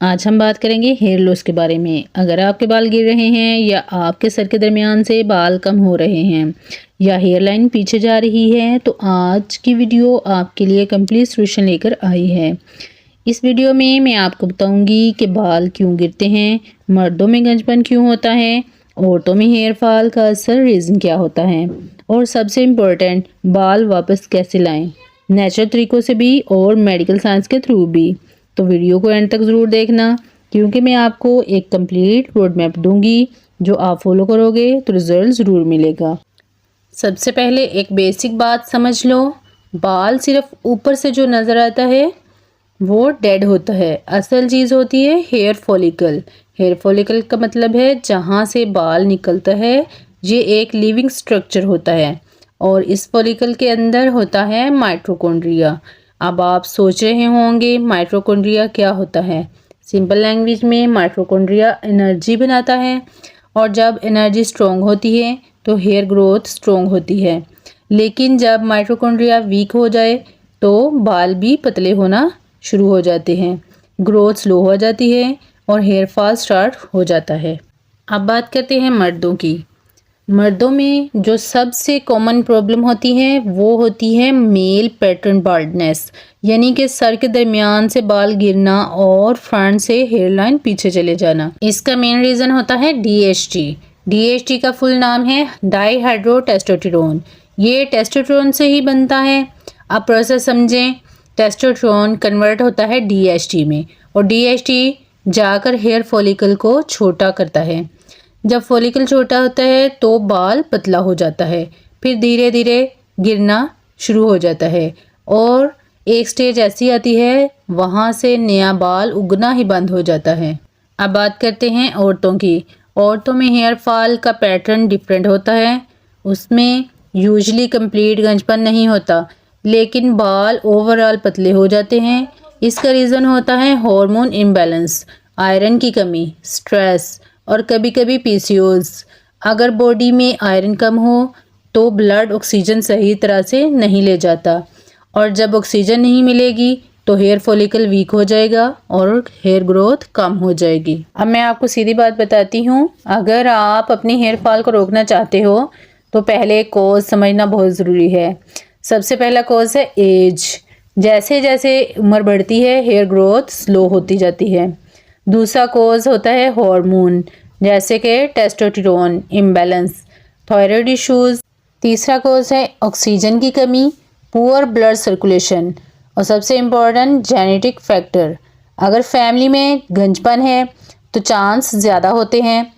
आज हम बात करेंगे हेयर लॉस के बारे में। अगर आपके बाल गिर रहे हैं या आपके सर के दरमियान से बाल कम हो रहे हैं या हेयर लाइन पीछे जा रही है तो आज की वीडियो आपके लिए कंप्लीट सोल्यूशन लेकर आई है। इस वीडियो में मैं आपको बताऊंगी कि बाल क्यों गिरते हैं, मर्दों में गंजपन क्यों होता है, औरतों में हेयर फॉल का असल रीज़न क्या होता है और सबसे इम्पोर्टेंट बाल वापस कैसे लाएं, नेचुरल तरीक़ों से भी और मेडिकल साइंस के थ्रू भी। तो वीडियो को एंड तक ज़रूर देखना क्योंकि मैं आपको एक कंप्लीट रोड मैप दूंगी जो आप फॉलो करोगे तो रिजल्ट ज़रूर मिलेगा। सबसे पहले एक बेसिक बात समझ लो, बाल सिर्फ ऊपर से जो नज़र आता है वो डेड होता है। असल चीज़ होती है हेयर फॉलिकल। हेयर फॉलिकल का मतलब है जहाँ से बाल निकलता है। ये एक लिविंग स्ट्रक्चर होता है और इस फॉलिकल के अंदर होता है माइटोकॉन्ड्रिया। अब आप सोच रहे होंगे माइटोकॉन्ड्रिया क्या होता है। सिंपल लैंग्वेज में माइटोकॉन्ड्रिया एनर्जी बनाता है और जब एनर्जी स्ट्रॉन्ग होती है तो हेयर ग्रोथ स्ट्रॉन्ग होती है। लेकिन जब माइटोकॉन्ड्रिया वीक हो जाए तो बाल भी पतले होना शुरू हो जाते हैं, ग्रोथ स्लो हो जाती है और हेयर फॉल स्टार्ट हो जाता है। अब बात करते हैं मर्दों की। मर्दों में जो सबसे कॉमन प्रॉब्लम होती है वो होती है मेल पैटर्न बाल्डनेस, यानी कि सर के दरमियान से बाल गिरना और फ्रंट से हेयर लाइन पीछे चले जाना। इसका मेन रीज़न होता है DHT। DHT का फुल नाम है डाईहाइड्रोटेस्टोस्टेरोन। ये टेस्टोस्टेरोन से ही बनता है। अब प्रोसेस समझें। टेस्टोस्टेरोन कन्वर्ट होता है DHT में और DHT जाकर हेयर फॉलिकल को छोटा करता है। जब फॉलिकल छोटा होता है तो बाल पतला हो जाता है, फिर धीरे धीरे गिरना शुरू हो जाता है और एक स्टेज ऐसी आती है वहाँ से नया बाल उगना ही बंद हो जाता है। अब बात करते हैं औरतों की। औरतों में हेयर फॉल का पैटर्न डिफरेंट होता है। उसमें यूजली कंप्लीट गंजपन नहीं होता लेकिन बाल ओवरऑल पतले हो जाते हैं। इसका रीज़न होता है हार्मोन इम्बैलेंस, आयरन की कमी, स्ट्रेस और कभी कभी PCOS। अगर बॉडी में आयरन कम हो तो ब्लड ऑक्सीजन सही तरह से नहीं ले जाता और जब ऑक्सीजन नहीं मिलेगी तो हेयर फॉलिकल वीक हो जाएगा और हेयर ग्रोथ कम हो जाएगी। अब मैं आपको सीधी बात बताती हूँ, अगर आप अपनी हेयर फॉल को रोकना चाहते हो तो पहले कॉज समझना बहुत ज़रूरी है। सबसे पहला कॉज है एज। जैसे जैसे उम्र बढ़ती है हेयर ग्रोथ स्लो होती जाती है। दूसरा कॉज होता है हार्मोन, जैसे कि टेस्टोस्टेरोन इम्बैलेंस, थायराइड इश्यूज। तीसरा कॉज है ऑक्सीजन की कमी, पुअर ब्लड सर्कुलेशन और सबसे इम्पोर्टेंट जेनेटिक फैक्टर। अगर फैमिली में गंजपन है तो चांस ज़्यादा होते हैं।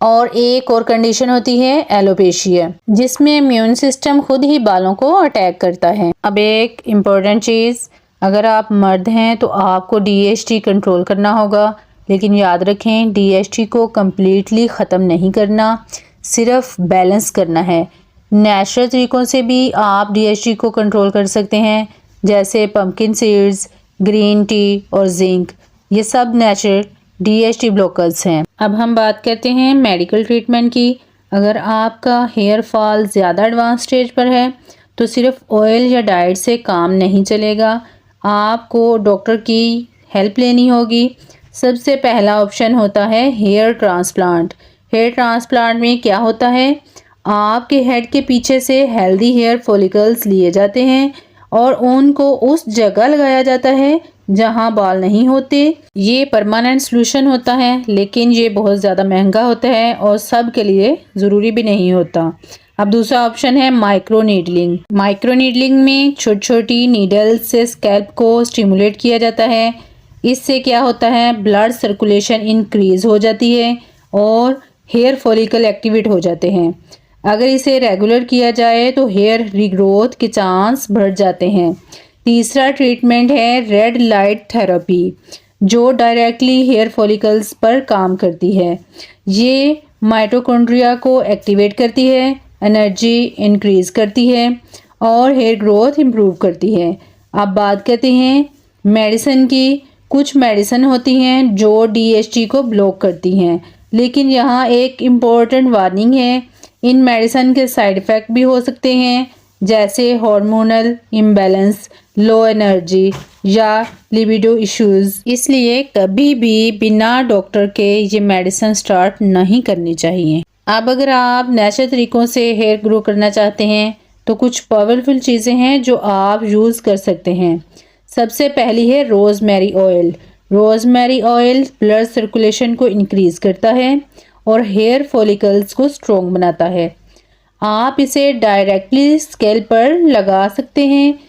और एक और कंडीशन होती है एलोपेशिया, जिसमें इम्यून सिस्टम खुद ही बालों को अटैक करता है। अब एक इम्पोर्टेंट चीज़, अगर आप मर्द हैं तो आपको DHT कंट्रोल करना होगा, लेकिन याद रखें DHT को कम्प्लीटली ख़त्म नहीं करना, सिर्फ बैलेंस करना है। नेचुरल तरीक़ों से भी आप DHT को कंट्रोल कर सकते हैं, जैसे पम्पकिन सीड्स, ग्रीन टी और जिंक। ये सब नेचुरल DHT ब्लॉकर्स हैं। अब हम बात करते हैं मेडिकल ट्रीटमेंट की। अगर आपका हेयर फॉल ज़्यादा एडवांस स्टेज पर है तो सिर्फ ऑयल या डाइट से काम नहीं चलेगा, आपको डॉक्टर की हेल्प लेनी होगी। सबसे पहला ऑप्शन होता है हेयर ट्रांसप्लांट। हेयर ट्रांसप्लांट में क्या होता है, आपके हेड के पीछे से हेल्दी हेयर फॉलिकल्स लिए जाते हैं और उनको उस जगह लगाया जाता है जहां बाल नहीं होते। ये परमानेंट सॉल्यूशन होता है लेकिन ये बहुत ज़्यादा महंगा होता है और सब के लिए ज़रूरी भी नहीं होता। अब दूसरा ऑप्शन है माइक्रो नीडलिंग। माइक्रो नीडलिंग में छोटी छोटी नीडल से स्कैल्प को स्टिमुलेट किया जाता है। इससे क्या होता है, ब्लड सर्कुलेशन इंक्रीज हो जाती है और हेयर फॉलिकल एक्टिवेट हो जाते हैं। अगर इसे रेगुलर किया जाए तो हेयर रीग्रोथ के चांस बढ़ जाते हैं। तीसरा ट्रीटमेंट है रेड लाइट थेरेपी, जो डायरेक्टली हेयर फॉलिकल्स पर काम करती है। ये माइटोकॉन्ड्रिया को एक्टिवेट करती है, एनर्जी इंक्रीज करती है और हेयर ग्रोथ इम्प्रूव करती है। अब बात करते हैं मेडिसिन की। कुछ मेडिसिन होती हैं जो DHT को ब्लॉक करती हैं, लेकिन यहाँ एक इम्पोर्टेंट वार्निंग है, इन मेडिसिन के साइड इफ़ेक्ट भी हो सकते हैं, जैसे हार्मोनल इम्बैलेंस, लो एनर्जी या लिबिडो इश्यूज। इसलिए कभी भी बिना डॉक्टर के ये मेडिसिन स्टार्ट नहीं करनी चाहिए। अब अगर आप नेचुरल तरीकों से हेयर ग्रो करना चाहते हैं तो कुछ पावरफुल चीज़ें हैं जो आप यूज़ कर सकते हैं। सबसे पहली है rosemary oil. Rosemary oil blood circulation को इंक्रीज़ करता है और हेयर फॉलिकल्स को स्ट्रॉन्ग बनाता है। आप इसे डायरेक्टली स्कैल्प पर लगा सकते हैं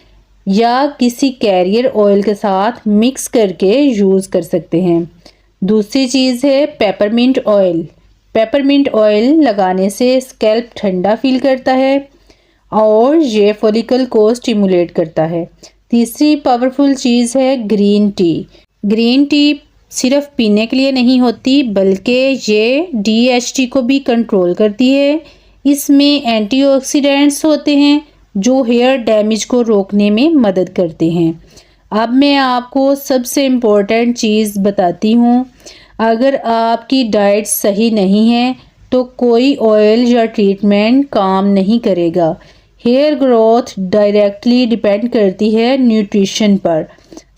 या किसी कैरियर ऑयल के साथ मिक्स करके यूज़ कर सकते हैं। दूसरी चीज़ है पेपरमिंट ऑयल। पेपरमिंट ऑयल लगाने से स्कैल्प ठंडा फील करता है और ये फॉलिकल को स्टिमुलेट करता है। तीसरी पावरफुल चीज़ है ग्रीन टी। ग्रीन टी सिर्फ पीने के लिए नहीं होती बल्कि ये DHT को भी कंट्रोल करती है। इसमें एंटीऑक्सीडेंट्स होते हैं जो हेयर डैमेज को रोकने में मदद करते हैं। अब मैं आपको सबसे इम्पोर्टेंट चीज़ बताती हूँ। अगर आपकी डाइट सही नहीं है तो कोई ऑयल या ट्रीटमेंट काम नहीं करेगा। हेयर ग्रोथ डायरेक्टली डिपेंड करती है न्यूट्रिशन पर।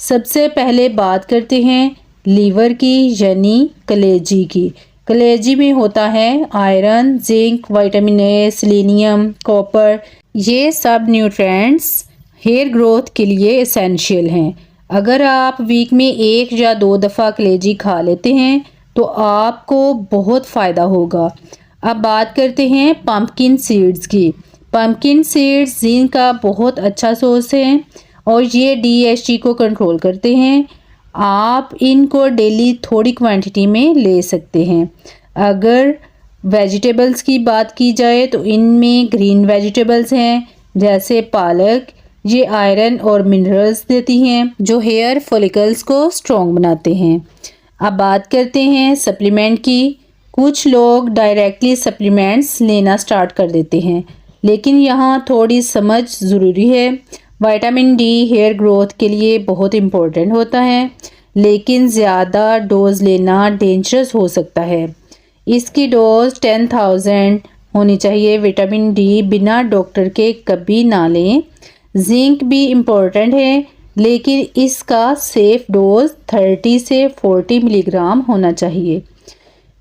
सबसे पहले बात करते हैं लीवर की यानी कलेजी की। कलेजी में होता है iron, zinc, vitamin A, selenium, copper. ये सब न्यूट्रिएंट्स हेयर ग्रोथ के लिए एसेंशियल हैं। अगर आप वीक में 1 या 2 दफ़ा कलेजी खा लेते हैं तो आपको बहुत फ़ायदा होगा। अब बात करते हैं पम्पकिन सीड्स की। पम्पकिन सीड्स जिंक का बहुत अच्छा सोर्स है और ये DHT को कंट्रोल करते हैं। आप इनको डेली थोड़ी क्वांटिटी में ले सकते हैं। अगर वेजिटेबल्स की बात की जाए तो इनमें ग्रीन वेजिटेबल्स हैं जैसे पालक। ये आयरन और मिनरल्स देती हैं जो हेयर फॉलिकल्स को स्ट्रॉन्ग बनाते हैं। अब बात करते हैं सप्लीमेंट की। कुछ लोग डायरेक्टली सप्लीमेंट्स लेना स्टार्ट कर देते हैं लेकिन यहाँ थोड़ी समझ ज़रूरी है। विटामिन D हेयर ग्रोथ के लिए बहुत इम्पोर्टेंट होता है लेकिन ज़्यादा डोज लेना डेंजरस हो सकता है। इसकी डोज 10,000 होनी चाहिए। विटामिन D बिना डॉक्टर के कभी ना लें। जिंक भी इम्पोर्टेंट है लेकिन इसका सेफ डोज 30 से 40 मिलीग्राम होना चाहिए।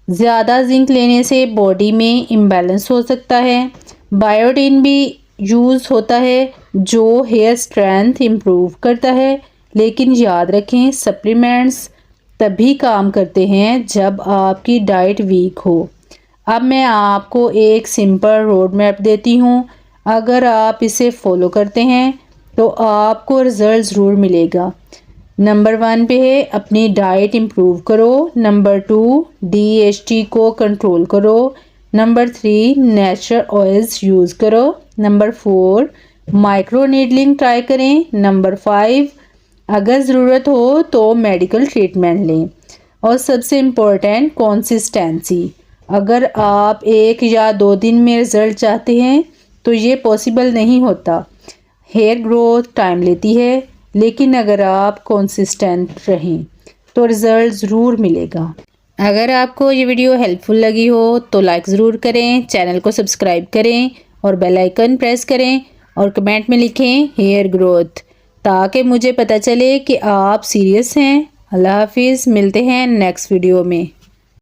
ज़्यादा जिंक लेने से बॉडी में इम्बैलेंस हो सकता है। बायोटिन भी यूज़ होता है जो हेयर स्ट्रेंथ इम्प्रूव करता है लेकिन याद रखें सप्लीमेंट्स तभी काम करते हैं जब आपकी डाइट वीक हो। अब मैं आपको एक सिंपल रोड मैप देती हूँ। अगर आप इसे फॉलो करते हैं तो आपको रिजल्ट ज़रूर मिलेगा। नंबर 1 पे है अपनी डाइट इम्प्रूव करो। नंबर 2 DHT को कंट्रोल करो। नंबर 3 नेचुरल ऑयल्स यूज़ करो। नंबर 4 माइक्रो नीडलिंग ट्राई करें। नंबर 5 अगर ज़रूरत हो तो मेडिकल ट्रीटमेंट लें। और सबसे इम्पोर्टेंट कंसिस्टेंसी। अगर आप 1 या 2 दिन में रिज़ल्ट चाहते हैं तो ये पॉसिबल नहीं होता। हेयर ग्रोथ टाइम लेती है लेकिन अगर आप कंसिस्टेंट रहें तो रिज़ल्ट ज़रूर मिलेगा। अगर आपको ये वीडियो हेल्पफुल लगी हो तो लाइक ज़रूर करें, चैनल को सब्सक्राइब करें और बेल आइकन प्रेस करें और कमेंट में लिखें हेयर ग्रोथ ताकि मुझे पता चले कि आप सीरियस हैं। अल्लाह हाफिज़, मिलते हैं नेक्स्ट वीडियो में।